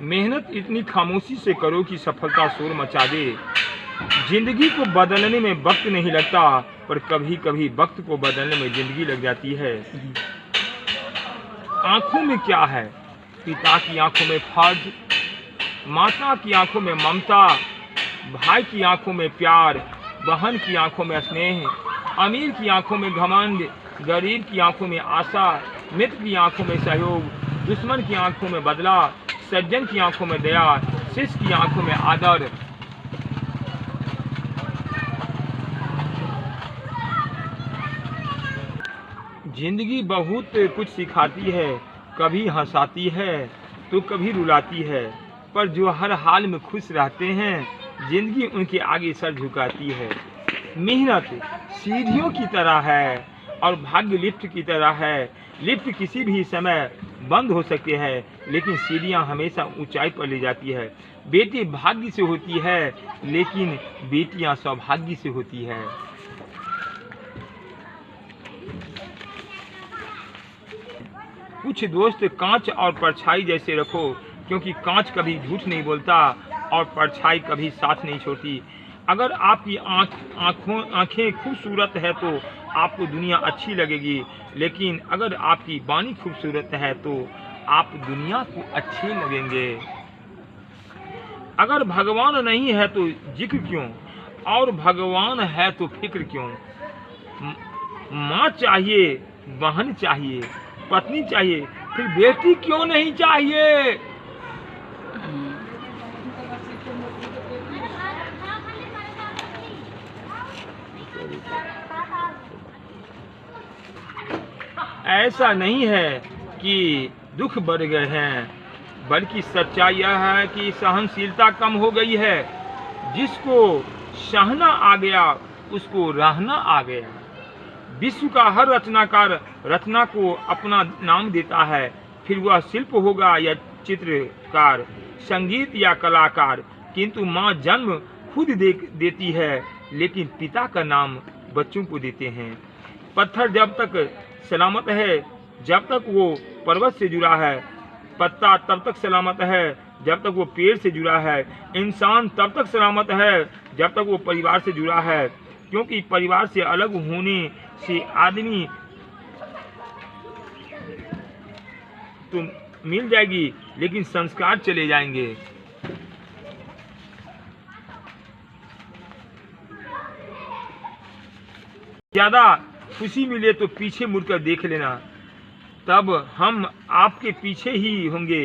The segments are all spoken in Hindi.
मेहनत इतनी खामोशी से करो कि सफलता शोर मचा दे। जिंदगी को बदलने में वक्त नहीं लगता, पर कभी कभी वक्त को बदलने में जिंदगी लग जाती है। आंखों में क्या है? पिता की आंखों में फर्ज, माता की आंखों में ममता, भाई की आंखों में प्यार, बहन की आंखों में स्नेह, अमीर की आंखों में घमंड, गरीब की आंखों में आशा, मित्र की आंखों में सहयोग, दुश्मन की आंखों में बदला, सज्जन की आंखों में दया, शिष्य की आंखों में आदर। जिंदगी बहुत कुछ सिखाती है, कभी हंसाती है तो कभी रुलाती है, पर जो हर हाल में खुश रहते हैं जिंदगी उनके आगे सर झुकाती है। मेहनत सीढ़ियों की तरह है और भाग्य लिफ्ट की तरह है। लिफ्ट किसी भी समय बंद हो सकती है, लेकिन सीढ़ियां हमेशा ऊंचाई पर ले जाती है। बेटी भाग्य से होती है, लेकिन बेटियां सौभाग्य से होती है। कुछ दोस्त कांच और परछाई जैसे रखो, क्योंकि कांच कभी झूठ नहीं बोलता और परछाई कभी साथ नहीं छोड़ती। अगर आपकी आंखें खूबसूरत है तो आपको दुनिया अच्छी लगेगी, लेकिन अगर आपकी वाणी खूबसूरत है तो आप दुनिया को अच्छे लगेंगे। अगर भगवान नहीं है तो जिक्र क्यों, और भगवान है तो फिक्र क्यों। माँ चाहिए, बहन चाहिए, पत्नी चाहिए, फिर बेटी क्यों नहीं चाहिए। ऐसा नहीं है कि दुख बढ़ गए हैं, बल्कि सच्चाई यह है कि सहनशीलता कम हो गई है। जिसको सहना आ गया उसको रहना आ गया। विश्व का हर रचनाकार रचना को अपना नाम देता है, फिर वह शिल्प होगा या चित्रकार, संगीत या कलाकार। किंतु माँ जन्म खुद देती है, लेकिन पिता का नाम बच्चों को देते हैं। पत्थर जब तक सलामत है जब तक वो पर्वत से जुड़ा है, पत्ता तब तक सलामत है जब तक वो पेड़ से जुड़ा है, इंसान तब तक सलामत है जब तक वो परिवार से जुड़ा है। क्योंकि परिवार से अलग होने से आदमी तो मिल जाएगी, लेकिन संस्कार चले जाएंगे। ज्यादा खुशी मिले तो पीछे मुड़कर देख लेना, तब हम आपके पीछे ही होंगे।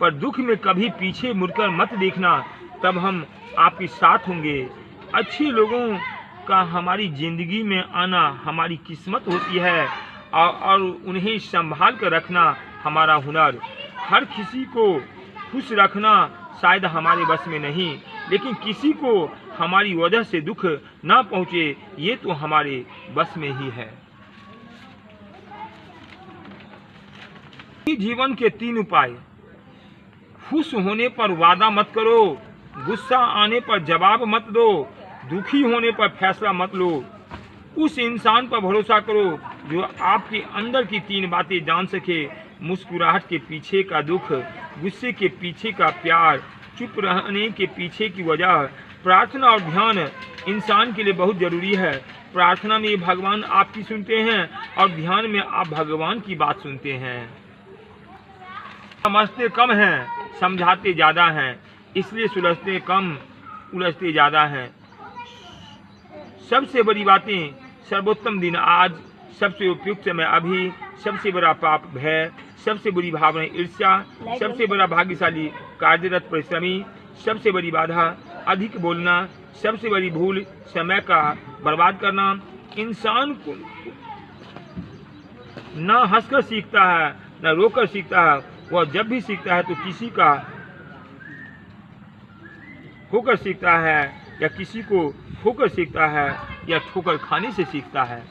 पर दुख में कभी पीछे मुड़कर मत देखना, तब हम आपके साथ होंगे। अच्छे लोगों का हमारी जिंदगी में आना हमारी किस्मत होती है, और उन्हें संभाल कर रखना हमारा हुनर। हर किसी को खुश रखना शायद हमारे बस में नहीं, लेकिन किसी को हमारी वजह से दुख ना पहुंचे ये तो हमारे बस में ही है। जीवन के 3 उपाय। खुश होने पर वादा मत करो, गुस्सा आने पर जवाब मत दो, दुखी होने पर फैसला मत लो। उस इंसान पर भरोसा करो जो आपके अंदर की 3 बातें जान सके। मुस्कुराहट के पीछे का दुख, गुस्से के पीछे का प्यार, चुप रहने के पीछे की वजह। प्रार्थना और ध्यान इंसान के लिए बहुत जरूरी है। प्रार्थना में भगवान आपकी सुनते हैं और ध्यान में आप भगवान की बात सुनते हैं। समझते कम हैं, समझाते ज़्यादा हैं, इसलिए सुलझते कम, उलझते ज़्यादा हैं। सबसे बड़ी बातें, सर्वोत्तम दिन आज, सबसे उपयुक्त समय अभी, सबसे बड़ा पाप भय, सबसे बुरी भावना ईर्ष्या, सबसे बड़ा भाग्यशाली कार्यरत परिश्रमी, सबसे बड़ी बाधा अधिक बोलना, सबसे बड़ी भूल समय का बर्बाद करना। इंसान को ना हंसकर सीखता है ना रोकर सीखता है, वह जब भी सीखता है तो किसी का होकर सीखता है, या किसी को होकर सीखता है, या ठोकर खाने से सीखता है।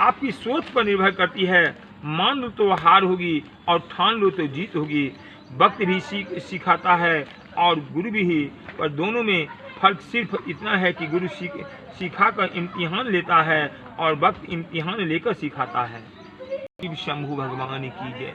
आपकी सोच पर निर्भर करती है। मान लो तो हार होगी और ठान लो तो जीत होगी। वक्त भी सिखाता है और गुरु भी, पर दोनों में फर्क सिर्फ इतना है कि गुरु सिखाकर इम्तिहान लेता है और वक्त इम्तिहान लेकर सिखाता है। शिव शंभू भगवान की जय।